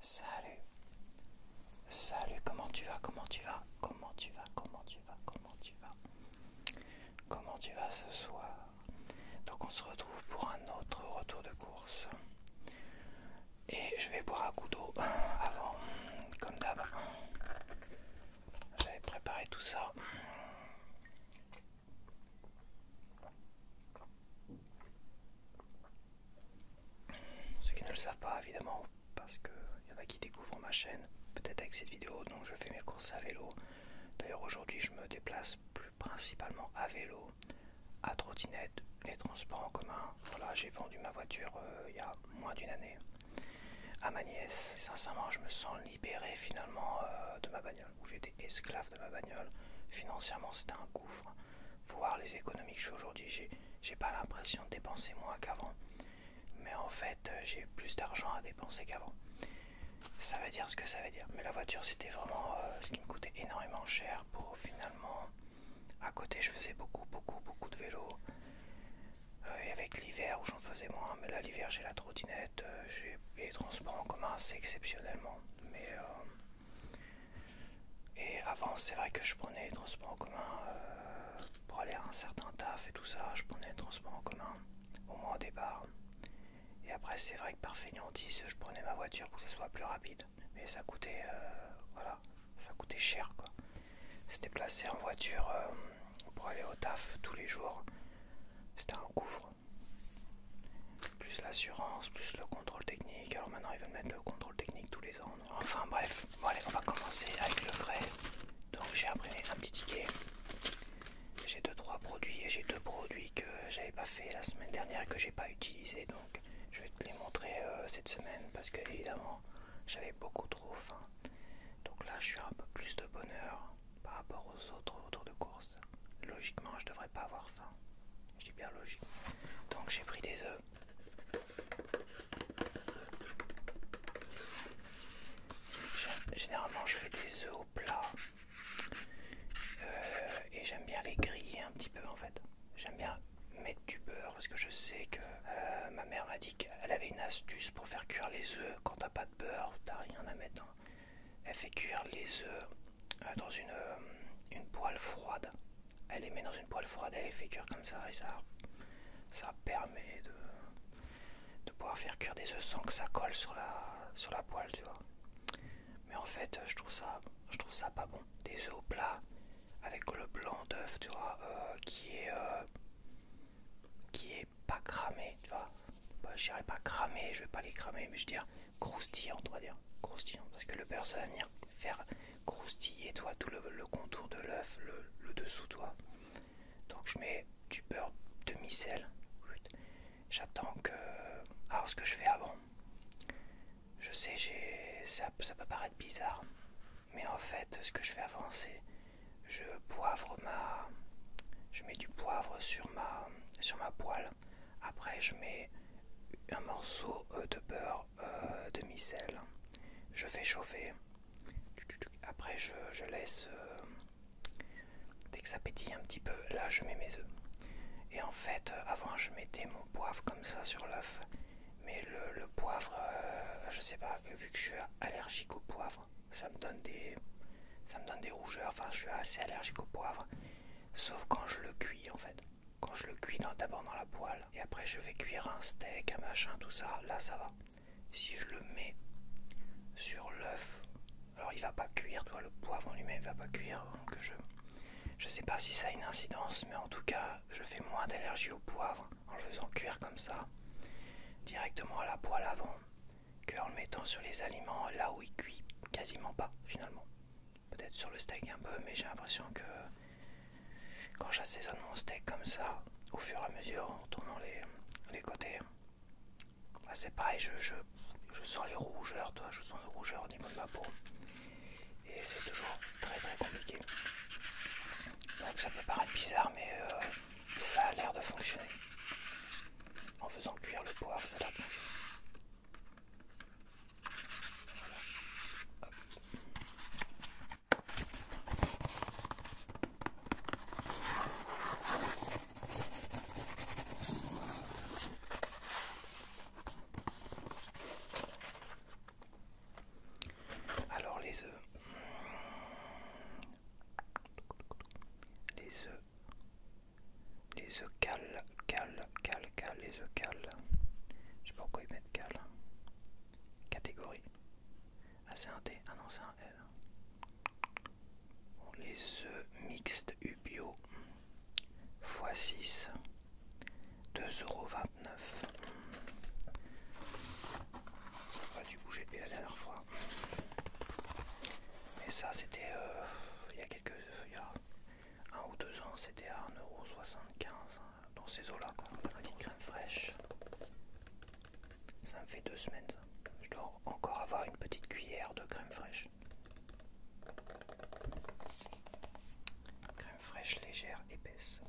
Salut, salut, comment tu vas, comment tu vas, comment tu vas, comment tu vas, comment tu vas, comment tu vas ce soir. Donc on se retrouve pour un autre retour de course. Et je vais boire un coup d'eau avant, comme d'hab. J'avais préparé tout ça. Ceux qui ne le savent pas évidemment, parce qu'il y en a qui découvrent ma chaîne, peut-être avec cette vidéo, donc je fais mes courses à vélo. D'ailleurs aujourd'hui je me déplace plus principalement à vélo, à trottinette, les transports en commun. Voilà, j'ai vendu ma voiture il y a moins d'une année à ma nièce. Et sincèrement je me sens libéré finalement de ma bagnole, où j'étais esclave de ma bagnole. Financièrement c'était un gouffre. Faut voir les économies que je fais aujourd'hui, j'ai pas l'impression de dépenser moins qu'avant. Mais en fait j'ai plus d'argent à dépenser qu'avant. Ça veut dire ce que ça veut dire. Mais la voiture c'était vraiment ce qui me coûtait énormément cher pour finalement... À côté je faisais beaucoup de vélo. Et avec l'hiver où j'en faisais moins. Mais là l'hiver j'ai la trottinette, j'ai les transports en commun, c'est exceptionnellement. Mais et avant c'est vrai que je prenais les transports en commun pour aller à un certain taf et tout ça. Je prenais les transports en commun au moins au départ. Et après c'est vrai que par fainéantise je prenais ma voiture pour que ça soit plus rapide. Mais ça coûtait voilà, ça coûtait cher quoi. Se déplacer en voiture pour aller au taf tous les jours, c'était un gouffre. Plus l'assurance, plus le contrôle technique. Alors maintenant ils veulent mettre le contrôle technique tous les ans. Enfin bref, bon allez on va commencer avec le frais. Donc j'ai imprimé un petit ticket. J'ai 2-3 produits et j'ai 2 produits que j'avais pas fait la semaine dernière et que j'ai pas utilisé. Donc je vais te les montrer cette semaine parce que évidemment j'avais beaucoup trop faim. Donc là je suis un peu plus de bonheur par rapport aux autres retours de course. Logiquement je devrais pas avoir faim. Je dis bien logique. Donc j'ai pris des œufs. Généralement je fais des œufs au plat. Et j'aime bien les griller un petit peu en fait. J'aime bien mettre du beurre parce que je sais que ma mère m'a dit qu'elle avait une astuce pour faire cuire les œufs. Quand t'as pas de beurre, t'as rien à mettre. Elle fait cuire les œufs dans une poêle froide. Elle les met dans une poêle froide, elle les fait cuire comme ça et ça permet de pouvoir faire cuire des œufs sans que ça colle sur la poêle, tu vois. Mais en fait, je trouve ça pas bon. Des œufs au plat avec le blanc d'œuf, tu vois, qui est pas cramé, tu vois. Bah, je dirais pas cramé, je vais pas les cramer, mais je veux dire croustillante, on va dire. Croustillant, parce que le beurre ça va venir faire croustiller, toi, tout le contour de l'œuf, le dessous, toi. Donc je mets du beurre demi-sel. J'attends que... Alors ce que je fais avant, je sais, ça peut paraître bizarre, mais en fait ce que je fais avant c'est je mets du poivre sur ma poêle. Après je mets un morceau de beurre demi-sel. Je fais chauffer. Après je laisse dès que ça pétille un petit peu, là je mets mes œufs. Et en fait avant je mettais mon poivre comme ça sur l'œuf. Mais le poivre, je sais pas, vu que je suis allergique au poivre, ça me donne des rougeurs. Enfin je suis assez allergique au poivre. Sauf quand je le cuis en fait. Quand je le cuis d'abord dans la poêle et après je vais cuire un steak, un machin, tout ça, là ça va. Si je le mets sur l'œuf, alors il va pas cuire, toi le poivre en lui-même va pas cuire. Donc je sais pas si ça a une incidence, mais en tout cas je fais moins d'allergie au poivre en le faisant cuire comme ça, directement à la poêle avant, qu'en le mettant sur les aliments là où il cuit quasiment pas finalement. Peut-être sur le steak un peu, mais j'ai l'impression que quand j'assaisonne mon steak comme ça, au fur et à mesure, en tournant les côtés, bah c'est pareil, je sens les rougeurs, toi, je sens les rougeurs au niveau de ma peau. Et c'est toujours très très compliqué. Donc ça peut paraître bizarre, mais ça a l'air de fonctionner. En faisant cuire le poivre, ça doit fonctionner. Ah, c'est un T. Ah non, c'est un L. Bon, les œufs mixtes U-Bio x 6, 2,29 €. Ça n'a pas dû bouger depuis la dernière fois. Mais ça, c'était il y a 1 ou 2 ans, c'était à 1,75 € dans ces eaux-là. La petite crème fraîche. Ça me fait 2 semaines. Ça. Je dois encore avoir une petite cuillère de crème fraîche. Crème fraîche légère, épaisse.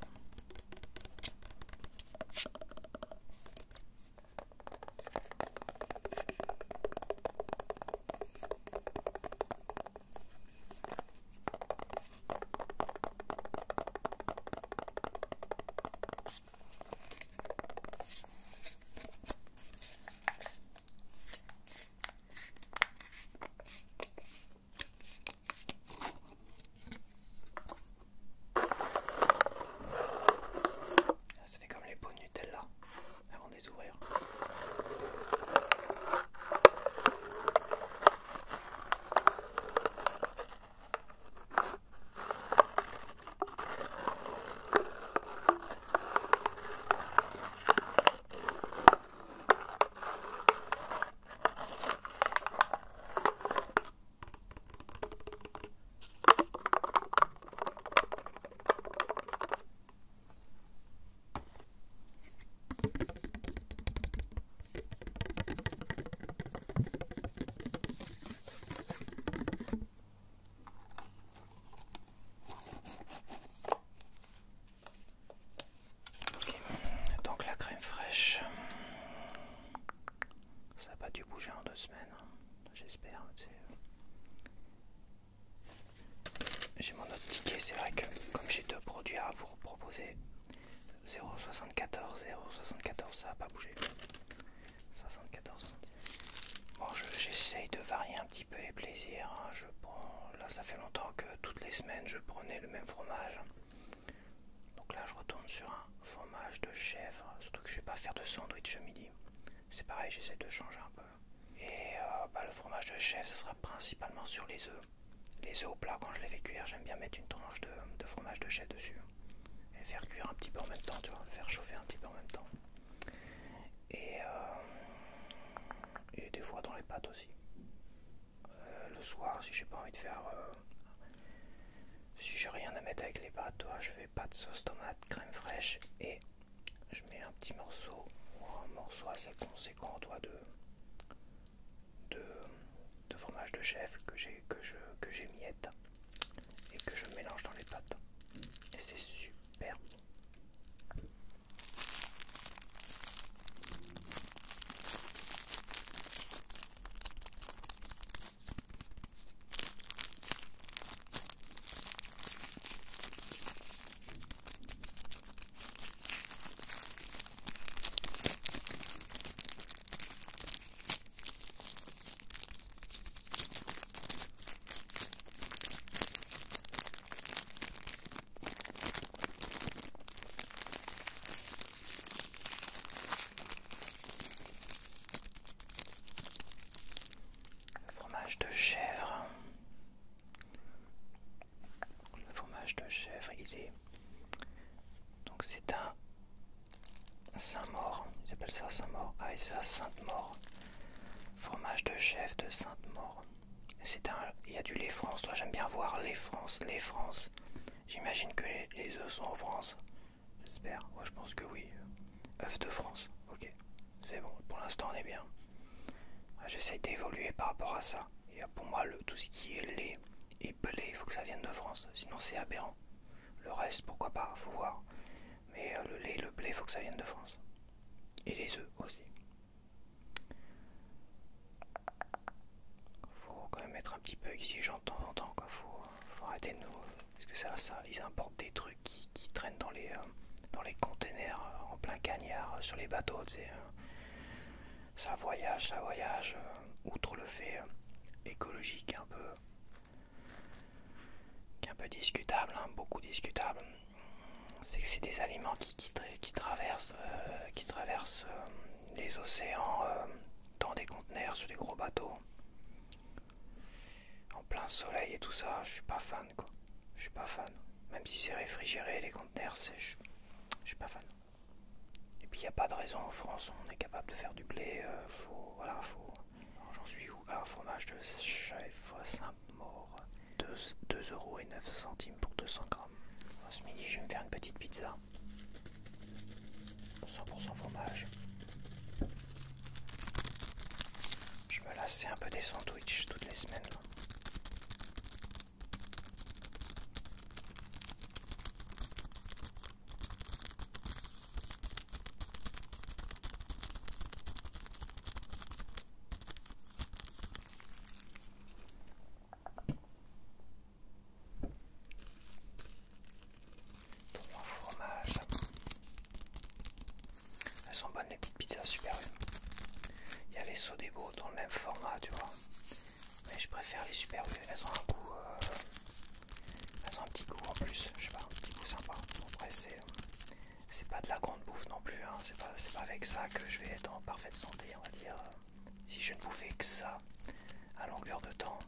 Ça fait comme les pots de Nutella avant de les ouvrir. Donc la crème fraîche, ça n'a pas dû bouger en 2 semaines, j'espère. J'ai mon autre ticket, c'est vrai que comme j'ai 2 produits à vous proposer, 0,74, 0,74, ça n'a pas bougé. 74 centimes. Bon, j'essaye de varier un petit peu les plaisirs. Hein. Là, ça fait longtemps que toutes les semaines je prenais le même fromage. Donc là, je retourne sur un fromage de chèvre. Surtout que je vais pas faire de sandwich midi. C'est pareil, j'essaie de changer un peu. Et le fromage de chèvre, ce sera principalement sur les œufs. Les œufs au plat, quand je les fais cuire, j'aime bien mettre une tranche de fromage de chèvre dessus. Et le faire cuire un petit peu en même temps, tu vois, le faire chauffer un petit peu en même temps. Et des fois dans les pâtes aussi. Le soir, si j'ai pas envie de faire... si j'ai rien à mettre avec les pâtes, toi, je fais pâte sauce tomate, crème fraîche et je mets un petit morceau, ou un morceau assez conséquent, toi, de fromage de chèvre que j'ai miette et que je mélange dans les pâtes. Et c'est super bon. De chèvre. Le fromage de chèvre, il est... Donc c'est un Saint-Maur, ils appellent ça Saint-Maur. Ah, et c'est à Sainte-Maure. Fromage de chèvre de Sainte-Maure. Il y a du lait France, toi j'aime bien voir lait France, lait France. J'imagine que les œufs sont en France. J'espère, moi je pense que oui. œufs de France, ok. C'est bon, pour l'instant on est bien. J'essaye d'évoluer par rapport à ça. Et pour moi, tout ce qui est lait et blé, il faut que ça vienne de France. Sinon, c'est aberrant. Le reste, pourquoi pas, faut voir. Mais le lait et le blé, il faut que ça vienne de France. Et les œufs aussi. Faut quand même être un petit peu exigeant de temps en temps, quoi. Faut arrêter de nous... Parce que ça, ils importent des trucs qui traînent dans les containers en plein cagnard sur les bateaux, tu sais. Ça voyage, outre le fait écologique qui est un peu discutable, hein, beaucoup discutable, c'est que c'est des aliments qui traversent les océans dans des conteneurs sur des gros bateaux. plein soleil et tout ça, je suis pas fan quoi. Je suis pas fan. Même si c'est réfrigéré, les conteneurs, je suis pas fan. Et puis il n'y a pas de raison en France, on est capable de faire du blé, voilà, faut. Alors, j'en suis où? Alors fromage de chèvre Saint-Maur, 2,09 € pour 200 grammes. Alors, ce midi je vais me faire une petite pizza. 100% fromage. Je me lasse un peu des sandwichs toutes les semaines. Là. Fromage. Elles sont bonnes les petites pizzas Super U. Il y a les Sodebo dans le même format, tu vois. Mais je préfère les Super U. Elles ont un goût. Elles ont un petit goût en plus. Je sais pas, un petit goût sympa. Après, c'est pas de la grande bouffe non plus. Hein. C'est pas avec ça que je vais être en parfaite santé, on va dire. Si je ne bouffais que ça à longueur de temps,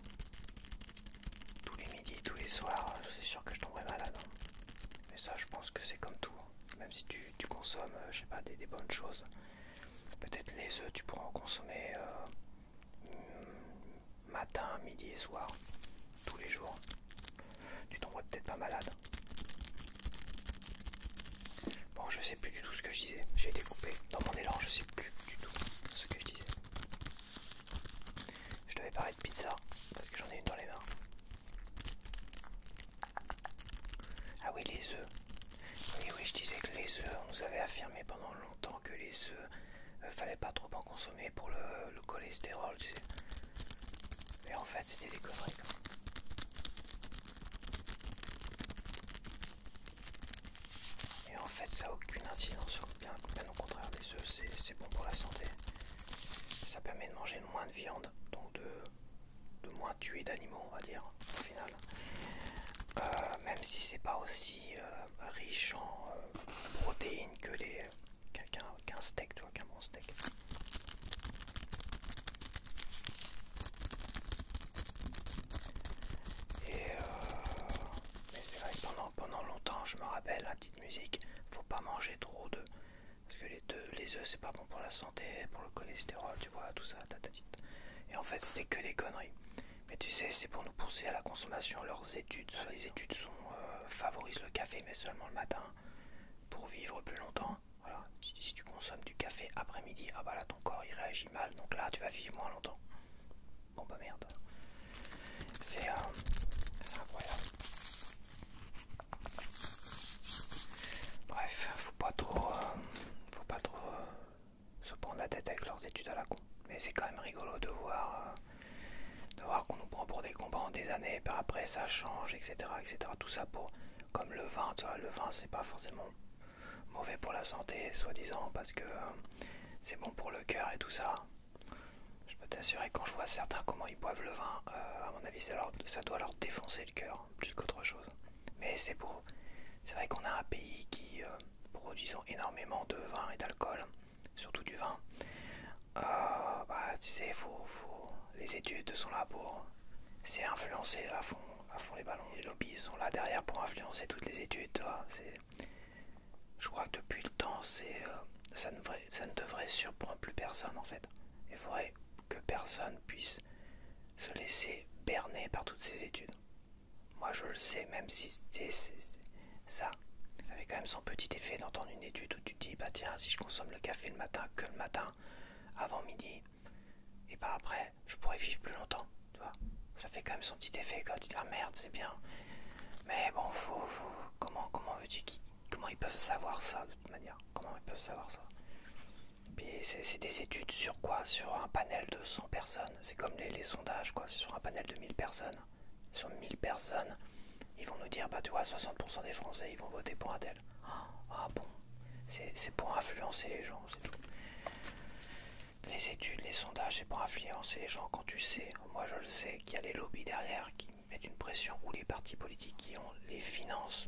tous les midis, tous les soirs, c'est sûr que je tomberais malade. Hein. Mais ça, je pense que c'est comme tout. Même si tu consommes, je sais pas, des bonnes choses. Peut-être les œufs, tu pourras en consommer matin, midi et soir, tous les jours. Tu tomberais peut-être pas malade. Bon, je sais plus du tout ce que je disais. J'ai été coupé. Dans mon élan, je sais plus du tout ce que je disais. Je devais parler de pizza, parce que j'en ai une dans les mains. Ah oui, les œufs. Oui, je disais que les œufs, on nous avait affirmé pendant longtemps que les œufs, fallait pas trop en consommer pour le cholestérol, tu sais. Mais en fait, c'était des conneries. Et en fait, ça n'a aucune incidence. Bien au contraire, les œufs, c'est bon pour la santé. Ça permet de manger moins de viande, donc de moins tuer d'animaux, on va dire, au final. Même si c'est pas aussi riche en protéines qu'un steak, tu vois, qu'un bon steak. Mais c'est vrai que pendant longtemps, je me rappelle la petite musique, faut pas manger trop d'œufs. Parce que les œufs, c'est pas bon pour la santé, pour le cholestérol, tu vois, tout ça, tatatite. Et en fait, c'était que des conneries. Mais tu sais, c'est pour nous pousser à la consommation. Leurs études, les études favorisent le café, mais seulement le matin, pour vivre plus longtemps. Voilà. Si tu consommes du café après-midi, ah bah là, ton corps il réagit mal, donc là, tu vas vivre moins longtemps. Bon bah merde. C'est incroyable. Bref, faut pas trop se prendre la tête avec leurs études à la con. Mais c'est quand même rigolo de voir qu'on nous prend pour des combattants des années, puis après ça change, etc., etc. Tout ça pour, comme le vin, tu vois, le vin c'est pas forcément mauvais pour la santé, soi-disant, parce que c'est bon pour le cœur et tout ça. Je peux t'assurer, quand je vois certains comment ils boivent le vin, à mon avis ça doit leur défoncer le cœur, plus qu'autre chose. Mais c'est vrai qu'on a un pays qui produisons énormément de vin et d'alcool, surtout du vin. Bah, tu sais, les études sont là pour influencer à fond les ballons. Les lobbies sont là derrière pour influencer toutes les études. Tu vois, je crois que depuis le temps, ça ne devrait surprendre plus personne en fait. Il faudrait que personne puisse se laisser berner par toutes ces études. Moi je le sais, même si ça fait quand même son petit effet d'entendre une étude où tu te dis bah tiens, si je consomme le café le matin, que le matin, avant midi, et bah après je pourrais vivre plus longtemps, tu vois. Ça fait quand même son petit effet quand tu dis ah merde c'est bien. Mais bon, comment ils peuvent savoir ça de toute manière? Comment ils peuvent savoir ça? Puis c'est des études sur quoi? Sur un panel de 100 personnes. C'est comme les sondages quoi, c'est sur un panel de 1000 personnes. Sur 1000 personnes, ils vont nous dire bah tu vois 60% des Français ils vont voter pour un tel. Ah bon, c'est pour influencer les gens, c'est tout. Les études, les sondages, c'est pour influencer les gens quand tu sais, moi je le sais, qu'il y a les lobbies derrière qui mettent une pression, ou les partis politiques qui ont les finances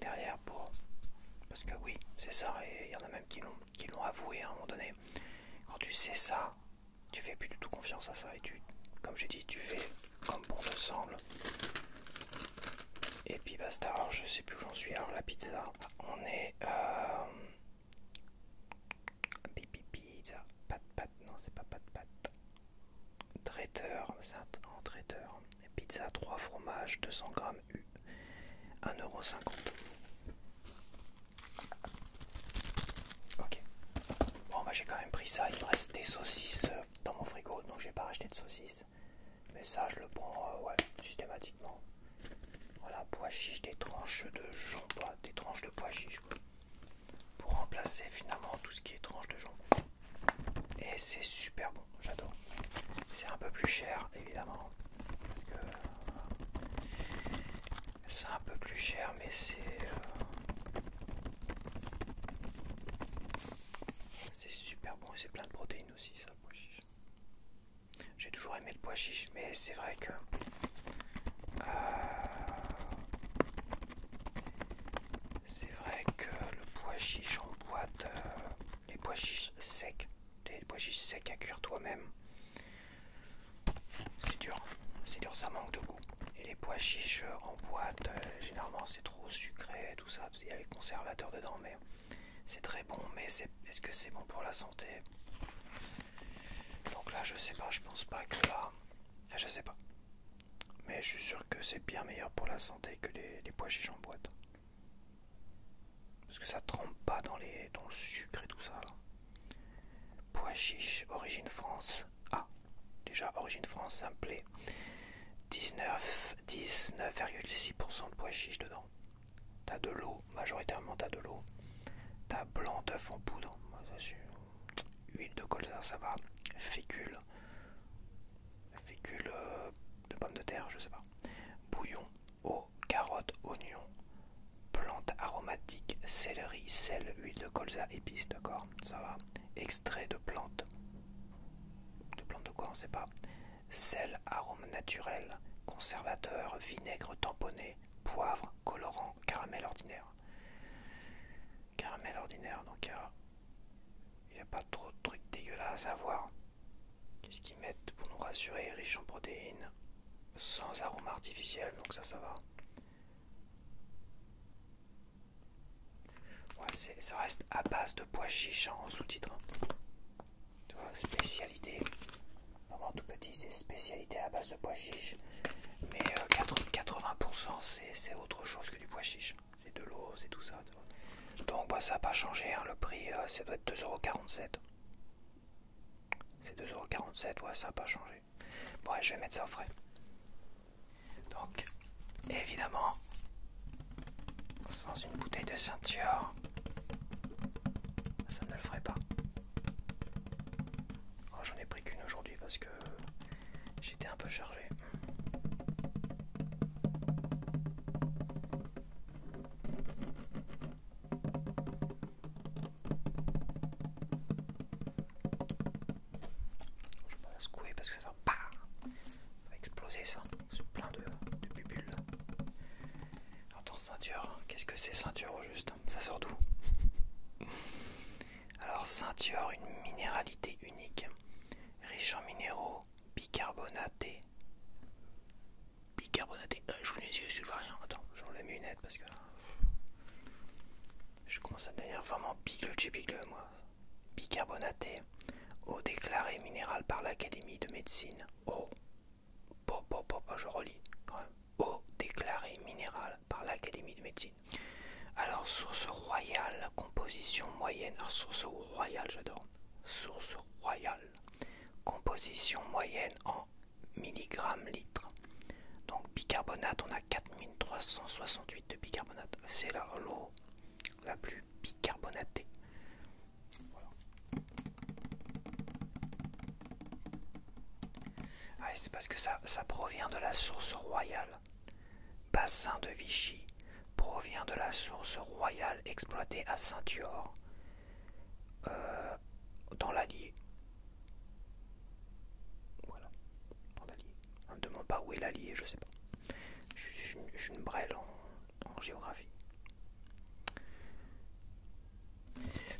derrière pour... Parce que oui, c'est ça, et il y en a même qui l'ont avoué à un moment donné. Quand tu sais ça, tu fais plus du tout confiance à ça, et comme j'ai dit, tu fais comme bon te semble. Et puis basta. Alors je sais plus où j'en suis. Alors la pizza, on est pizza, pâte, non c'est pas pâte. Traiteur, c'est en traiteur. Pizza 3 fromages, 200 grammes U, 1,50 €. Ok. Bon bah j'ai quand même pris ça, il me reste des saucisses dans mon frigo, donc j'ai pas racheté de saucisses. Mais ça je le prends ouais, systématiquement. Voilà, pois chiches, des tranches de jambon, des tranches de pois chiches quoi. Pour remplacer finalement tout ce qui est tranches de jambon. Et c'est super bon, j'adore. C'est un peu plus cher évidemment. Parce que c'est un peu plus cher mais c'est super bon et c'est plein de protéines aussi ça, le pois chiche. J'ai toujours aimé le pois chiche mais c'est vrai que le pois chiche en boîte, les pois chiches secs, des pois chiches secs à cuire toi-même, c'est dur, ça manque de goût. Et les pois chiches en boîte, généralement c'est trop sucré, tout ça, il y a les conservateurs dedans, mais c'est très bon, mais est-ce que c'est bon pour la santé? Donc là je sais pas, je pense pas que là, je sais pas. Mais je suis sûr que c'est bien meilleur pour la santé que les pois chiches en boîte. Parce que ça trempe pas dans le sucre et tout ça. Là. Pois chiches, origine France. Ah, déjà origine France, ça me plaît. 19,6% de pois chiches dedans. T'as de l'eau, majoritairement t'as de l'eau. T'as blanc d'œuf en poudre. Huile de colza, ça va. Fécule de pommes de terre, je sais pas. Bouillon, eau, carottes, oignons, plantes aromatiques, céleri, sel, huile de colza, épices, d'accord, ça va. Extrait de plantes. De plantes de quoi, on sait pas. Sel, arôme naturel, conservateur, vinaigre tamponné, poivre, colorant, caramel ordinaire. Caramel ordinaire, donc il n'y a pas trop de trucs dégueulasses à voir. Qu'est-ce qu'ils mettent pour nous rassurer? Riche en protéines, sans arôme artificiel, donc ça va. Ouais, ça reste à base de pois chiches en sous-titre. Tu vois, spécialité. Vraiment tout petit, c'est spécialité à base de pois chiches. Mais 80% c'est autre chose que du pois chiche. C'est de l'eau, c'est tout ça. Tu vois. Donc bah, ça n'a pas changé, hein. Le prix ça doit être 2,47 €. C'est 2,47 €, ouais, ça n'a pas changé. Bon, allez, je vais mettre ça au frais. Donc, évidemment, sans une bouteille de ceinture, ça ne le ferait pas. Oh, j'en ai pris qu'une aujourd'hui parce que j'étais un peu chargé. Je vais pas la secouer parce que ça va exploser ça. C'est plein de bulles. Alors ton ceinture, qu'est-ce que c'est ceinture au juste? Ça sort d'où? Alors ceinture, une minéralité unique, riche en minéraux, bicarbonaté. Je vous les yeux, je vois rien. Attends, j'enlève mes lunettes parce que je commence à devenir vraiment bigleux moi. Bicarbonaté, eau déclarée minérale par l'Académie de médecine. Eau, je relis quand même. Eau déclarée minérale par l'Académie de médecine. Alors, source royale, composition moyenne. Alors, source royale, j'adore. Source royale, composition moyenne en milligrammes litres. Donc, bicarbonate, on a 4368 de bicarbonate. C'est l'eau la plus bicarbonatée. Voilà. Ah, c'est parce que ça provient de la source royale. Bassin de Vichy provient de la source royale exploitée à Saint-Thior, dans l'Allier. Voilà, dans l'Allier. On ne me demande pas où est l'Allier, je sais pas. Je suis une brêle en géographie.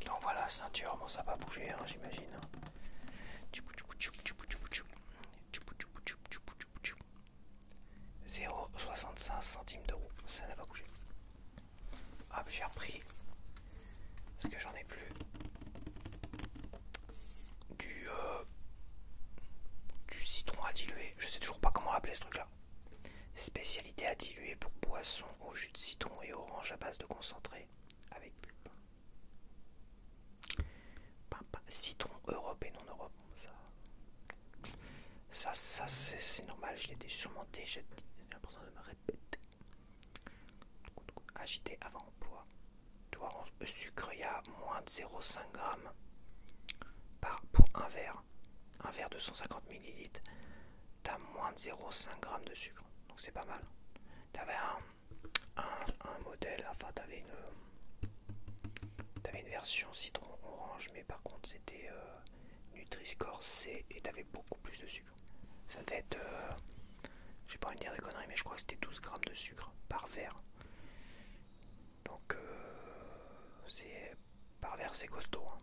Donc voilà, Saint-Thior, bon ça va bouger, hein, j'imagine. rappeler ce truc-là. Spécialité à diluer pour boisson au jus de citron et orange à base de concentré avec pulpe. Citron Europe et non Europe. Ça c'est normal, je l'ai déjà surmonté, j'ai l'impression de me répéter. Agité avant emploi. Le sucre, il y a moins de 0,5 g pour un verre. Un verre de 150 ml, t'as moins de 0,5 g de sucre. Donc c'est pas mal. T'avais un modèle, enfin t'avais une version citron orange, mais par contre c'était Nutri-Score C et t'avais beaucoup plus de sucre. Ça devait être, j'ai pas envie de dire des conneries, mais je crois que c'était 12 g de sucre par verre. Donc par verre c'est costaud. Hein.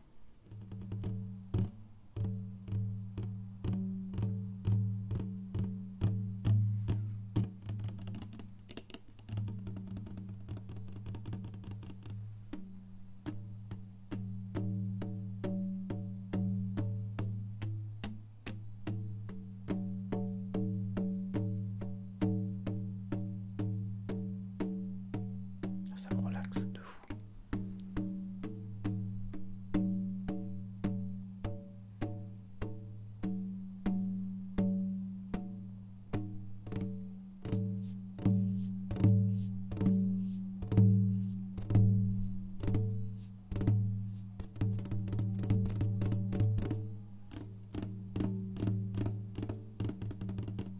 Ça me relaxe de fou.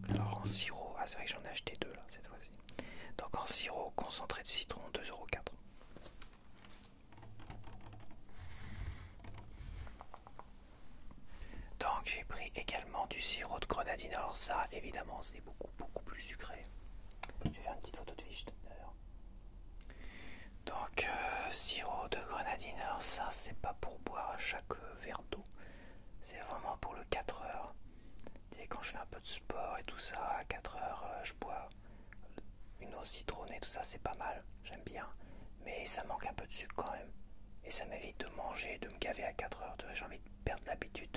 Alors en sirop, c'est vrai que j'en ai acheté deux là cette fois-ci. Donc en sirop concentré de citron, 2,04 €. Donc j'ai pris également du sirop de grenadine. Alors ça évidemment c'est beaucoup plus sucré. Je vais faire une petite photo de fiche d'ailleurs. Donc sirop de grenadine. Alors ça c'est pas pour boire à chaque verre d'eau. C'est vraiment pour le 4 heures. Et quand je fais un peu de sport et tout ça, à 4 heures je bois une eau citronnée, tout ça c'est pas mal, j'aime bien. Mais ça manque un peu de sucre quand même. Et ça m'évite de manger, de me gaver à 4 heures. J'ai envie de perdre l'habitude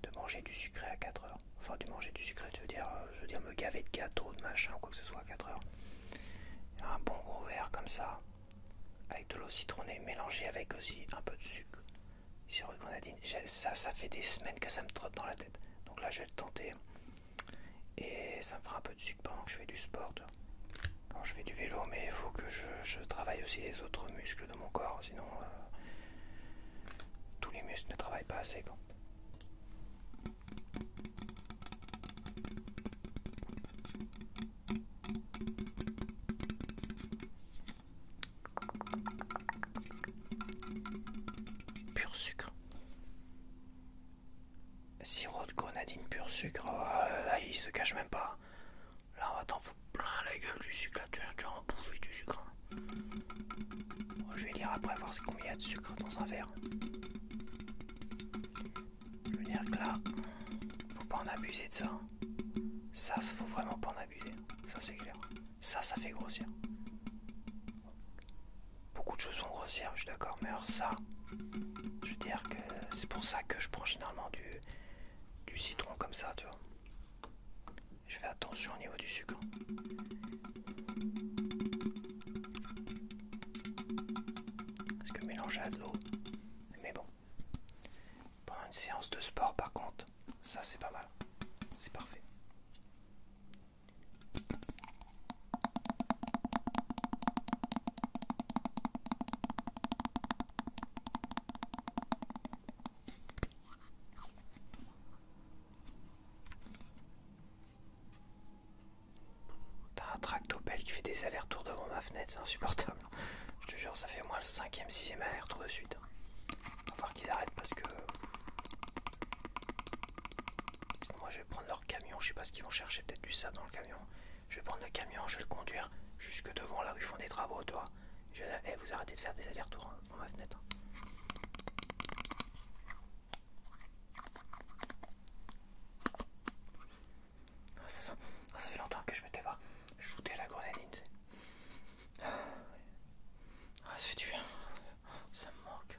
de manger du sucré à 4 heures. Enfin, de manger du sucré, je veux dire me gaver de gâteau, de machin ou quoi que ce soit à 4 heures. Un bon gros verre comme ça, avec de l'eau citronnée mélangée avec aussi un peu de sucre. Sirop de grenadine, ça fait des semaines que ça me trotte dans la tête. Donc là, je vais le tenter. Et ça me fera un peu de sucre pendant que je fais du sport. Alors, je fais du vélo, mais il faut que je travaille aussi les autres muscles de mon corps. Sinon, tous les muscles ne travaillent pas assez. Quoi. Pur sucre. Sirop de grenadine pur sucre. Oh, là, il se cache même pas. Là, on va t'en foutre plein la gueule du sucre. Là, tu vas en bouffer du sucre. Bon, je vais lire après voir combien il y a de sucre dans un verre. Je veux dire que là, faut pas en abuser de ça. Ça, faut vraiment pas en abuser. Ça, c'est clair. Ça fait grossir. Beaucoup de choses sont grossières, je suis d'accord. Mais alors ça, je veux dire que c'est pour ça que je prends généralement du citron comme ça, tu vois. Je fais attention au niveau du sucre. Parce que mélanger à de l'eau, mais bon. Pendant une séance de sport, par contre, ça c'est pas mal. C'est parfait. Tractopelle qui fait des allers-retours devant ma fenêtre, c'est insupportable. Je te jure, ça fait au moins le 5e, 6e aller-retour de suite. Il va falloir qu'ils arrêtent parce que moi je vais prendre leur camion, je sais pas ce qu'ils vont chercher, peut-être du sable dans le camion. Je vais prendre le camion, je vais le conduire jusque devant là où ils font des travaux, toi. Je vais dire, hey, vous arrêtez de faire des allers-retours hein, dans ma fenêtre. Ça fait longtemps que je m'étais pas shooté la grenadine, tu sais. Ça fait du bien. Ça me manque.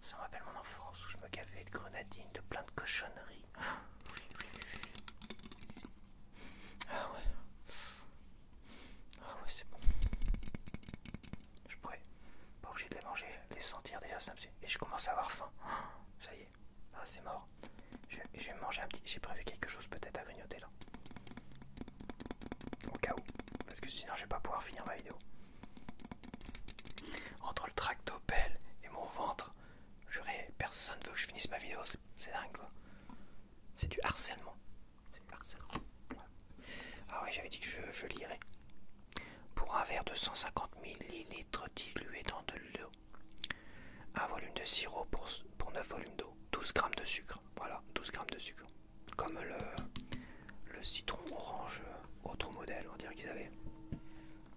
Ça me rappelle mon enfance où je me gavais de grenadine, de plein de cochonneries. quelque chose peut-être à grignoter là. Au cas où, parce que sinon je vais pas pouvoir finir ma vidéo. Entre le tractopelle et mon ventre, personne veut que je finisse ma vidéo, c'est dingue quoi. C'est du harcèlement. C'est du harcèlement. Voilà. Ah oui, j'avais dit que je lirais. Pour un verre de 150 ml dilué dans de l'eau, un volume de sirop pour 9 volumes d'eau, 12 g de sucre. Voilà, 12 g de sucre. Comme le citron orange, autre modèle, on dirait qu'ils avaient.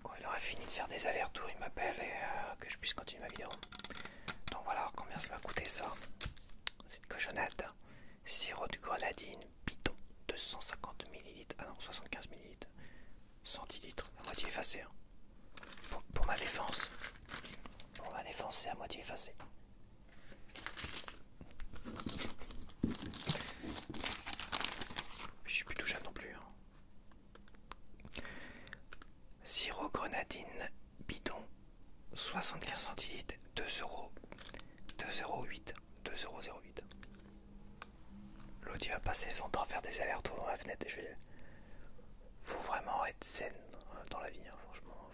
Quand il aurait fini de faire des allers-retours, il m'appelle et que je puisse continuer ma vidéo. Donc voilà, combien ça m'a coûté ça? Cette cochonnade. Sirop de grenadine, bidon de 150 ml. Ah non, 75 ml. Centilitres, à moitié effacé. Hein. Pour ma défense. Pour ma défense, c'est à moitié effacé. Je suis plus tout jeune non plus. Hein. Sirop grenadine, bidon, 75 centilitres, 2,08 2,08 2,08. L'autre il va passer son temps à faire des allers-retours dans la fenêtre et je vais... Faut vraiment être zen dans la vie, hein, franchement,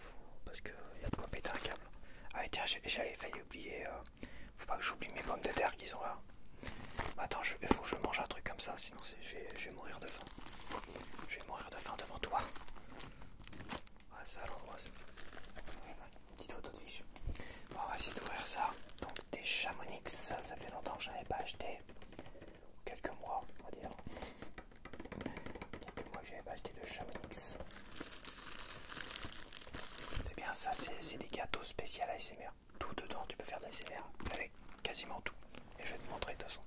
parce qu'il y a de quoi péter un câble. Ah et tiens, j'avais failli oublier, faut pas que j'oublie mes pommes de terre qui sont là. Attends, il faut que je mange un truc comme ça, sinon je vais mourir de faim. Je vais mourir de faim devant toi. Ah ça à l'endroit, c'est... Une petite photo de fiche. Bon, on va essayer d'ouvrir ça. Donc des Chamonix, ça fait longtemps que j'en ai pas acheté. Quelques mois, on va dire. Quelques mois que j'avais pas acheté de Chamonix. C'est bien ça, c'est des gâteaux spéciaux ASMR. Tout dedans, tu peux faire de l'ASMR avec quasiment tout. Et je vais te montrer de toute façon.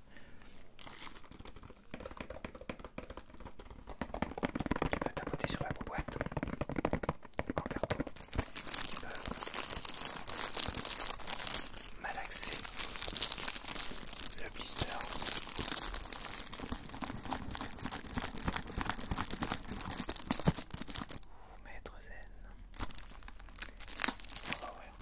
Tu peux tapoter sur la boîte en carton. Tu peux malaxer le blister. Maître zen. On va ouvrir.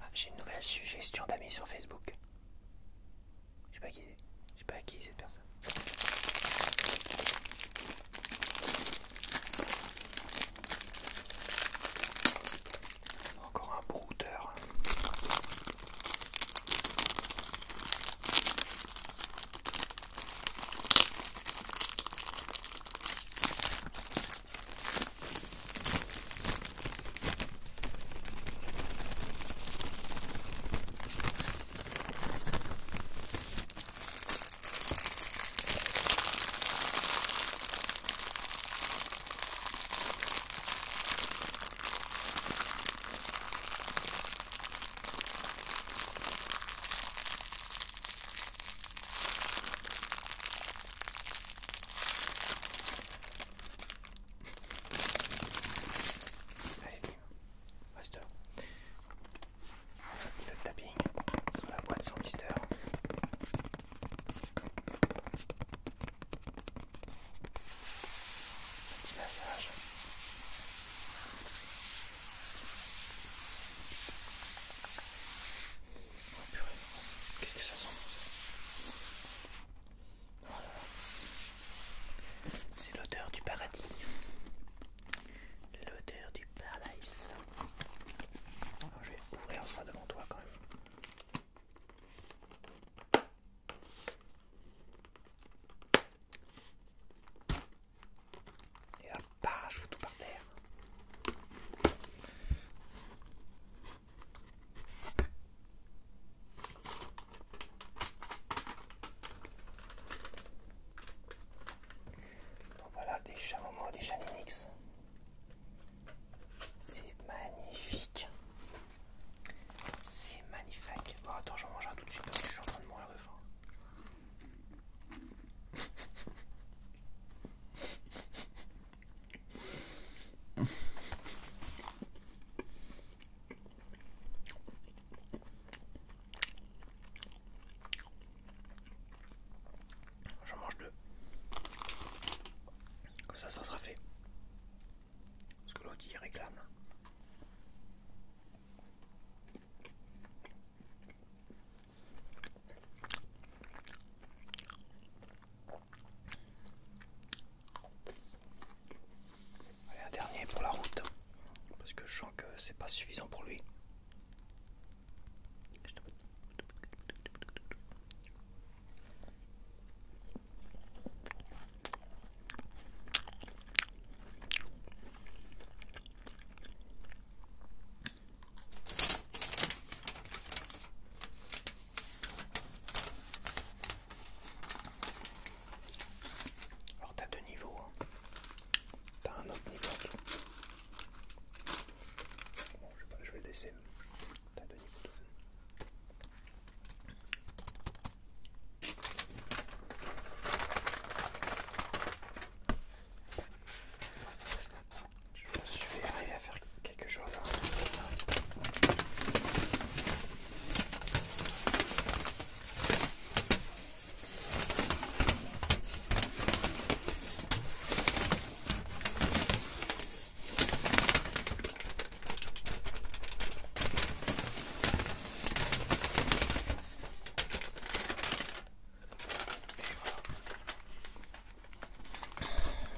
Ah, j'ai une nouvelle suggestion d'amis sur Facebook. Je sais pas qui c'est. Je sais pas qui est cette personne. Encore un brouteur. Allez, bim. Reste là. Un petit peu de tapping sur la boîte sans blister. Petit massage. Oh purée. Qu'est-ce que ça sent? Oh là là. C'est l'odeur du paradis. L'odeur du paradis. Alors, je vais ouvrir ça devant toi quand même. Et là, parachute tout par terre. suffisant pour lui. Alors t'as deux niveaux, hein. T'as un autre niveau en dessous. Bon, je sais pas, je vais laisser. T'as deux niveaux de... Je pense que je vais arriver à faire quelque chose, hein.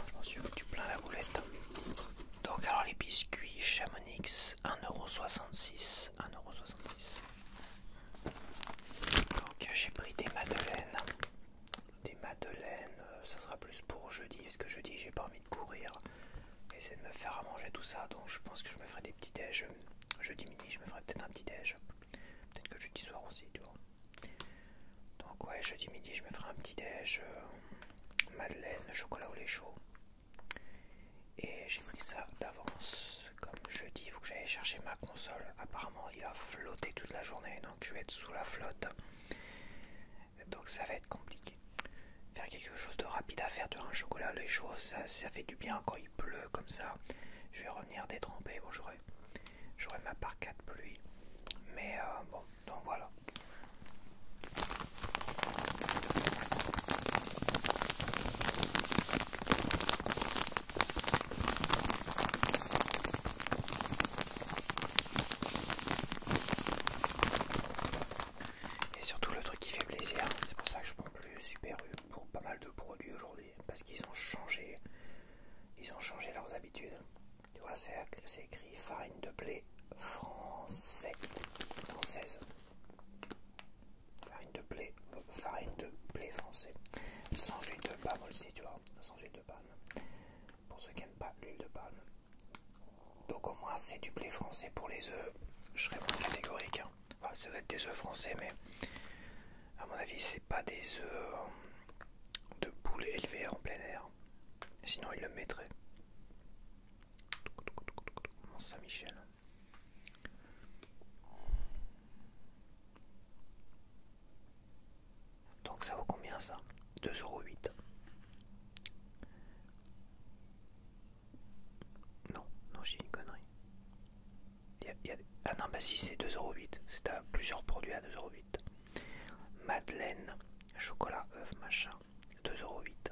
Je m'en suis foutu plein la boulette. Donc alors les biscuits Chamonix, 1,66 €. 1,66 €. Donc j'ai pris des madeleines. Des madeleines, ça sera plus pour jeudi, parce que jeudi j'ai pas envie de courir. Essayer de me faire à manger tout ça, donc je pense que je me ferai des petits déj. Jeudi midi je me ferai peut-être un petit déj. Peut-être que jeudi soir aussi, tu vois. Donc ouais, jeudi midi je me ferai un petit déj. Madeleine, chocolat au lait chaud. Et j'ai pris ça d'avance. Comme jeudi, il faut que j'aille chercher ma console. Apparemment, il va flotter toute la journée, donc je vais être sous la flotte. Donc ça va être compliqué. Faire quelque chose de rapide à faire, tu vois, un chocolat au lait chaud, ça fait du bien quand il pleut comme ça. Je vais revenir détrempé. Bon, j'aurai ma parka de pluie. Mais bon, donc voilà. Et surtout le truc qui fait plaisir, c'est pour ça que je prends plus Super U pour pas mal de produits aujourd'hui, parce qu'ils ont changé leurs habitudes. Tu vois, c'est écrit farine de blé française. Farine de blé français. Sans huile de palme aussi, tu vois, sans huile de palme. Pour ceux qui n'aiment pas l'huile de palme. Donc au moins c'est du blé français pour les œufs. Je serais moins catégorique, hein. Enfin, ça doit être des œufs français, mais à mon avis c'est pas des œufs de poules élevés en plein air. Sinon ils le mettraient. Mont Saint-Michel. Donc ça vaut combien ça? 2,08 €. Non, j'ai une connerie. Ah non, bah si, c'est 2,08 €. C'est à plusieurs produits à 2,08 €. Madeleine, chocolat, œuf, machin, 2,08 €.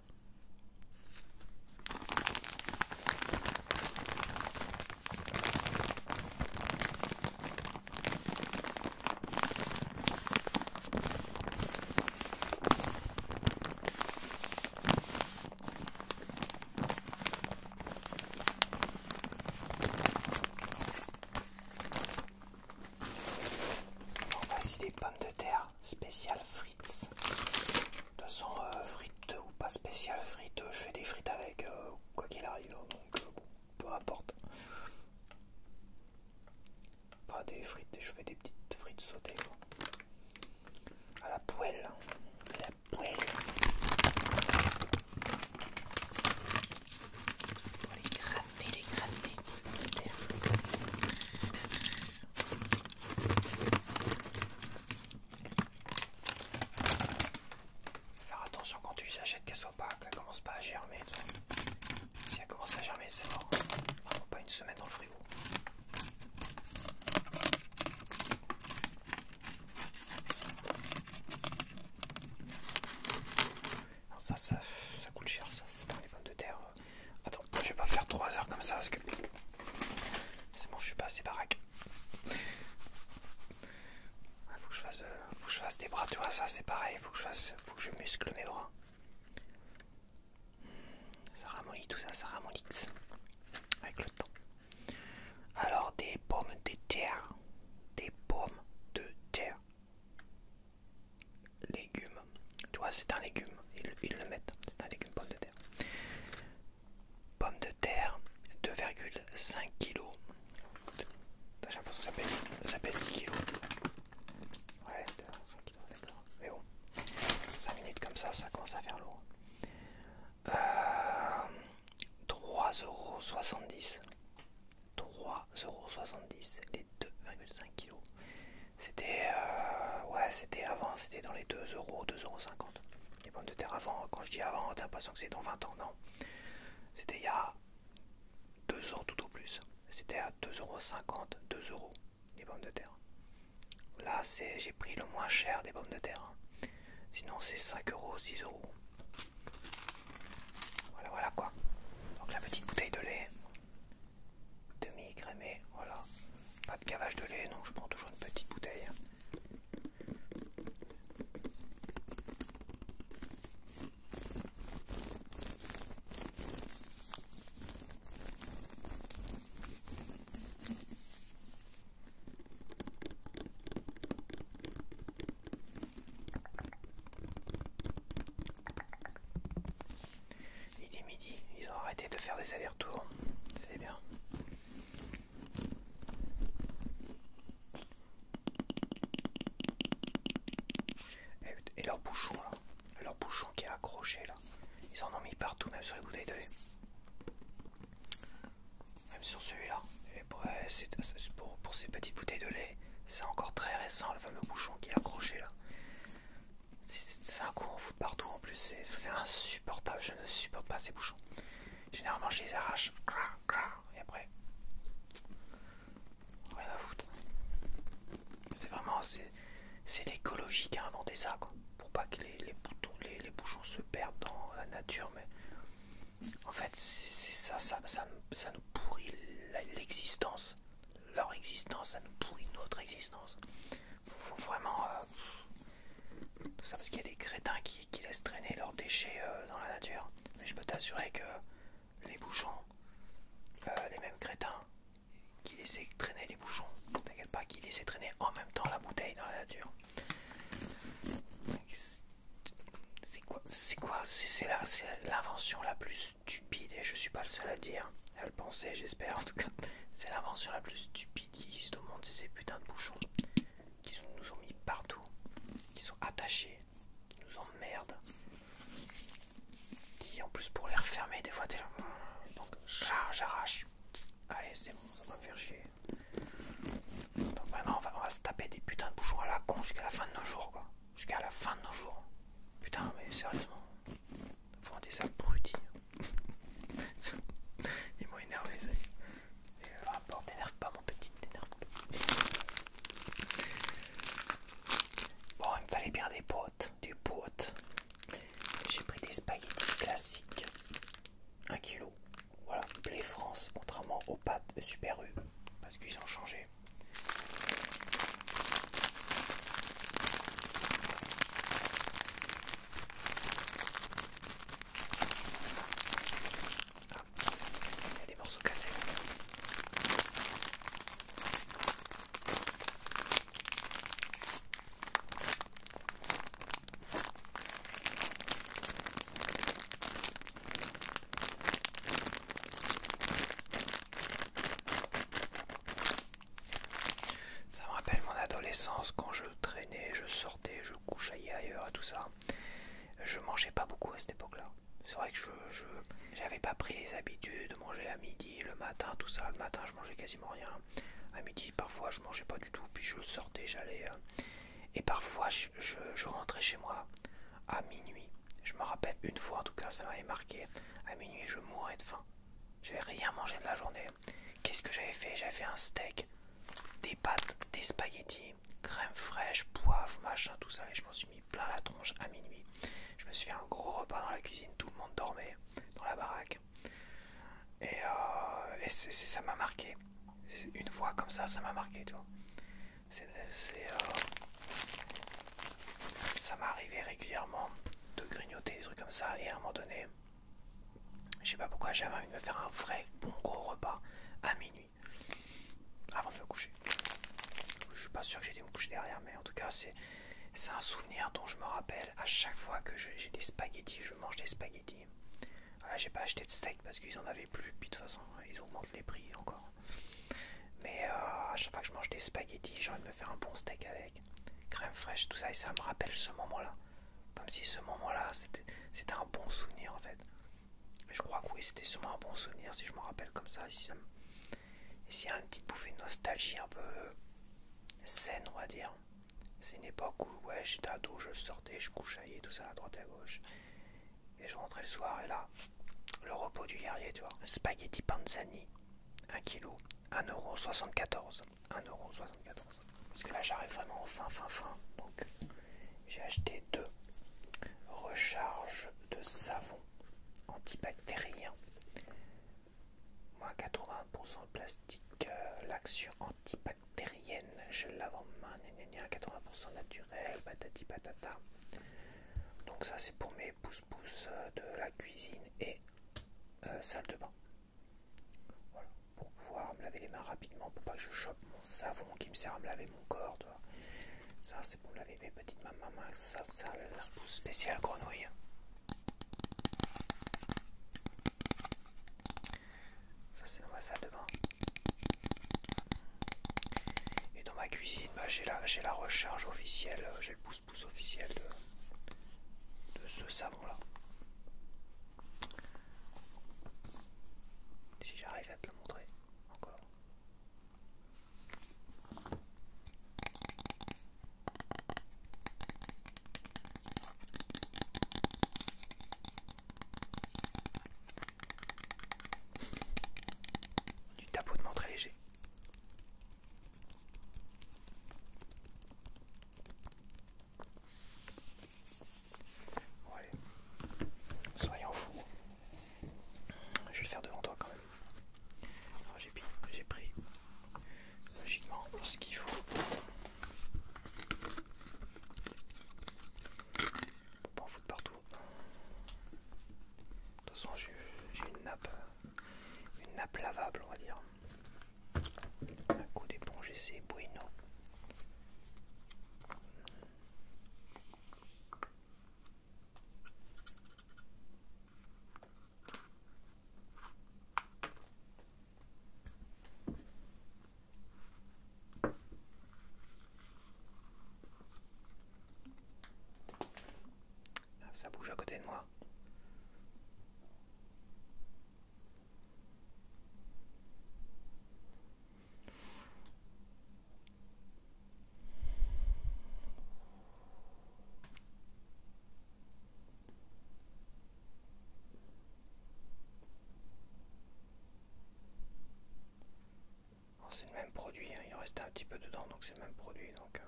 Bon, voici des pommes de terre spéciales frites. De toute façon, frites ou pas spéciales frites, je fais des frites avec quoi qu'il arrive, donc bon, peu importe. Enfin, des frites, je fais des petites frites sautées, quoi. À la poêle. À la poêle. Les gratter. Faire attention quand tu les achètes qu'elles commencent pas à germer. Si elles commencent à germer, c'est mort. Vraiment pas une semaine dans le frigo. Alors ça coûte cher, ça. Les pommes de terre. Attends, je vais pas faire 3 heures comme ça parce que c'est bon, je suis pas assez baraque. Faut que je fasse des bras, tu vois, ça c'est pareil. Faut que je muscle mes bras. Ça ramollit tout ça, ça ramollit avec le temps. Alors des pommes de ça pèse 10 kilos. Ouais, 5 kilos, d'accord. Mais bon, 5 minutes comme ça commence à faire lourd. 3,70 €. 3,70 €, les 2,5 kg. C'était ouais, c'était avant, c'était dans les 2 €, 2,50 €. Les pommes de terre avant, quand je dis avant, t'as l'impression que c'est dans 20 ans, non. C'était il y a 2 ans tout au plus. C'était à 2,50 €, 2 € les pommes de terre. Là, j'ai pris le moins cher des pommes de terre. Sinon, c'est 5 €, 6 €. Voilà, voilà quoi. Donc la petite bouteille de lait, demi-écrémée, voilà. Pas de gavage de lait, donc je prends toujours une petite bouteille. Il est midi, ils ont arrêté de faire des allers-retours, c'est bien. Et leur bouchon là, leur bouchon qui est accroché là, ils en ont mis partout, même sur les bouteilles de lait. Même sur celui-là. Et ouais, pour ces petites bouteilles de lait, c'est encore très récent le fameux bouchon qui est accroché là. C'est un coup on fout partout en plus, c'est insupportable, je ne supporte pas ces bouchons. Généralement je les arrache, et après, rien à foutre. C'est vraiment, c'est l'écologie qui a inventé ça quoi. Pour pas que les bouchons se perdent dans la nature, mais en fait c'est ça nous pourrit l'existence. Leur existence, ça nous pourrit notre existence. Faut vraiment tout ça parce qu'il y a des crétins qui laissent traîner leurs déchets dans la nature. Mais je peux t'assurer que les bouchons, les mêmes crétins qui laissaient traîner les bouchons, t'inquiète pas, qui laissaient traîner en même temps la bouteille dans la nature. C'est l'invention la plus stupide, et je suis pas le seul à le dire, à le penser, j'espère en tout cas. C'est l'invention la plus stupide qui existe au monde, c'est ces putains de bouchons qui nous ont mis partout, qui sont attachés, qui nous emmerdent, qui en plus pour les refermer des fois t'es là, donc j'arrache. Allez, c'est bon, ça va me faire chier. Donc vraiment on va se taper des putains de bouchons à la con jusqu'à la fin de nos jours quoi. Jusqu'à la fin de nos jours. Putain mais sérieusement. Faut des abrutis. Ils m'ont énervé ça. Rapport, t'énerve pas mon petit, t'énerve pas. Bon, il me fallait bien des potes, J'ai pris des spaghettis classiques. 1 kg. Voilà, blé France, contrairement aux pâtes de Super U. Parce qu'ils ont changé. Ah, il y a des morceaux cassés. Ça me rappelle mon adolescence quand je traînais, je sortais, je couchais ailleurs et tout ça. Je mangeais pas beaucoup à cette époque-là. C'est vrai que j'avais pas pris les habitudes de manger à midi, le matin, tout ça. Le matin, je mangeais quasiment rien. À midi, parfois, je mangeais pas du tout. Puis je sortais, j'allais. Et parfois, je rentrais chez moi à minuit. Je me rappelle une fois, en tout cas, ça m'avait marqué. À minuit, je mourais de faim. J'avais rien mangé de la journée. Qu'est-ce que j'avais fait? J'avais fait un steak, des pâtes, des spaghettis, crème fraîche, poivre, machin, tout ça. Et je m'en suis mis plein la tronche à minuit. Je me suis fait un gros repas dans la cuisine. Tout le monde dormait dans la baraque. Et ça m'a marqué. Une fois comme ça m'a marqué, tu vois. Ça m'est arrivé régulièrement de grignoter des trucs comme ça. Et à un moment donné, je sais pas pourquoi j'avais envie de me faire un vrai bon gros repas à minuit avant de me coucher. Je suis pas sûr que j'ai été me coucher derrière, mais en tout cas c'est un souvenir dont je me rappelle à chaque fois que j'ai des spaghettis, je mange des spaghettis. Voilà, j'ai pas acheté de steak parce qu'ils en avaient plus, puis de toute façon ils augmentent les prix encore. Mais à chaque fois que je mange des spaghettis, j'ai envie de me faire un bon steak avec crème fraîche, tout ça, et ça me rappelle ce moment-là. Comme si ce moment-là, c'était un bon souvenir en fait. Je crois que oui, c'était sûrement un bon souvenir si je me rappelle comme ça. Et s'il y a une petite bouffée de nostalgie un peu saine, on va dire. C'est une époque où ouais, j'étais ado, je sortais, je couchaillais, tout ça à droite et à gauche. Et je rentrais le soir et là, le repos du guerrier, tu vois. Spaghetti panzani, 1 kg, 1,74 €. 1,74 €. Parce que là, j'arrive vraiment au fin. Donc, j'ai acheté 2 recharges de savon antibactérien. Moins 80% de plastique, l'action antibactérienne, je lave en main, 80% naturel, patati patata. Donc ça c'est pour mes pouces de la cuisine et salle de bain. Voilà, pour pouvoir me laver les mains rapidement, pour pas que je chope mon savon qui me sert à me laver mon corps. Tu vois. Ça c'est pour me laver mes petites mains sales. Pouce spécial grenouille. Ça c'est dans ma salle de bain. Et dans ma cuisine, bah, j'ai la recharge officielle, j'ai le pouce officiel de ce savon là. Si j'arrive à te le montrer encore. Du tapotement très léger. Bon allez, soyons fous. Je vais le faire devant toi quand même. J'ai pris logiquement ce qu'il faut pour pas en foutre partout. De toute façon j'ai une nappe lavable on va dire. Un coup d'éponge et c'est bueno. Ça bouge à côté de moi. C'est le même produit, hein. Il restait un petit peu dedans donc c'est le même produit donc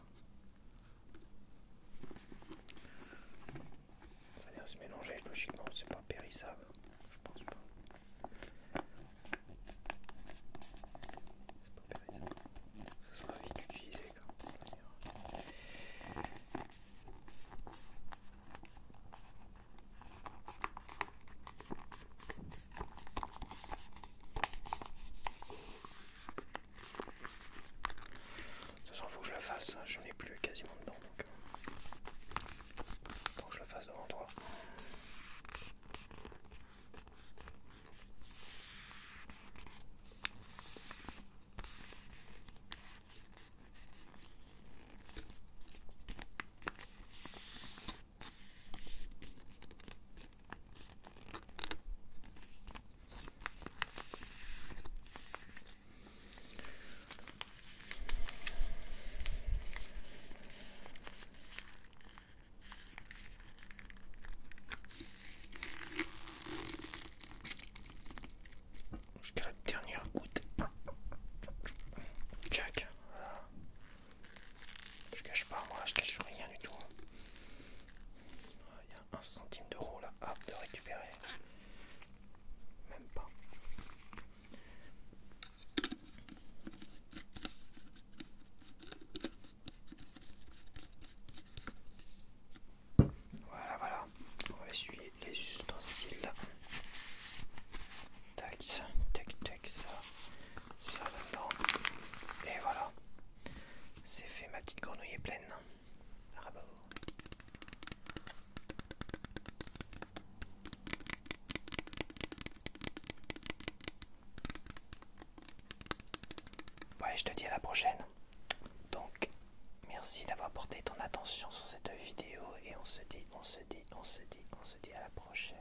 ça vient se mélanger logiquement, c'est pas périssable, je pense pas. C'est pas périssable, ça sera vite utilisé quoi. De toute façon faut que je le fasse, j'en ai plus quasiment dedans donc faut que je le fasse devant toi. Jusqu'à la dernière goutte. Jack. Voilà. Je cache pas, moi, je cache rien du tout. Il y a 1 centime d'euro là, hop, de récupérer. Même pas. Voilà. On va essuyer les ustensiles. Tac, ça maintenant. Et voilà. C'est fait, ma petite grenouille est pleine. on se dit à la prochaine.